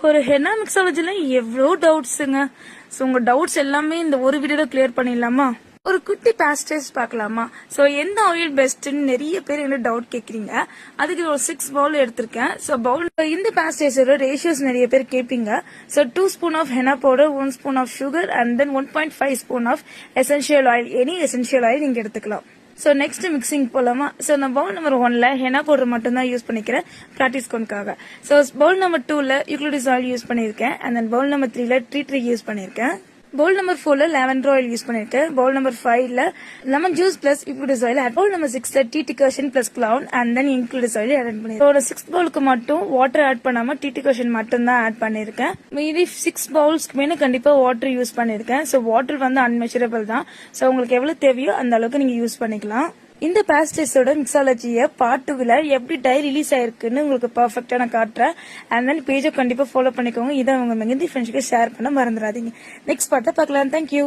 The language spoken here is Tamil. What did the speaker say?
ஒரு ஹென்னா மிக்ஸாலஜில எவ்வளோ டவுட்ஸுங்க. ஸோ உங்க டவுட்ஸ் எல்லாமே இந்த ஒரு வீடியோல கிளியர் பண்ணிடலாமா? ஒரு குட்டி பேஸ்டேஜ் பார்க்கலாமா? ஸோ எந்த ஆயில் பெஸ்ட்னு நிறைய பேர் என்ன டவுட் கேட்குறீங்க. அதுக்கு ஒரு 6 பவுல் எடுத்திருக்கேன். ஸோ பவுல் இந்த பேஸ்டேஜோட ரேஷியோஸ் நிறைய பேர் கேட்பீங்க. So 2 spoon of henna powder, 1 spoon of sugar and then 1.5 spoon of essential oil. Any essential oil நீங்க எடுத்துக்கலாம். ஸோ நெக்ஸ்ட் மிக்சிங் போலாமா? ஸோ நான் பவுல் நம்பர் 1ல ஹெனா பவுடர் மட்டும் தான் யூஸ் பண்ணிக்கிறேன் ப்ராக்டிஸ் கொண்டுக்காக. ஸோ பவுல் நம்பர் 2ல யூக்லிடிஸ் ஆயில் யூஸ் பண்ணியிருக்கேன். அண்ட் தென் பவுல் நம்பர் 3ல ட்ரீ யூஸ் பண்ணியிருக்கேன். பவுல் நம்பர் 4ல லாவெண்டர் ஆயில் யூஸ் பண்ணிருக்கேன். பவுல் நம்பர் 5ல lemon juice plus eucalyptus oil. Bowl number 6ல tea decoction plus clove and then eucalyptus oil add பண்ணிருக்கேன். ஒரு 6 பவுலுக்கு மட்டும் வாட்டர் ஆட் பண்ணாம டீ டிகாஷன் மட்டும் தான் ஆட் பண்ணிருக்கேன். மீதி 6 பவுல்ஸ்க்குமே கண்டிப்பா வாட்டர் யூஸ் பண்ணிருக்கேன். ஸோ வாட்டர் வந்து அன்மெஷரபிள் தான். ஸோ உங்களுக்கு எவ்வளவு தேவையோ அந்த அளவுக்கு நீங்க யூஸ் பண்ணிக்கலாம். இந்த பேஸ்டேஜோட மிக்ஸாலஜியை பார்ட் 2ல எப்படி டை ரிலீஸ் ஆயிருக்குன்னு உங்களுக்கு பர்ஃபெக்டா நான் காட்டுறேன். அண்ட் தென் பேஜை கண்டிப்பா ஃபாலோ பண்ணிக்கோங்க. இதை உங்க மெகந்தி ஃப்ரெண்ட்ஸ்க்கு ஷேர் பண்ண மறந்துடாதீங்க. நெக்ஸ்ட் பார்ட்டை பார்க்கலாம். தேங்க்யூ.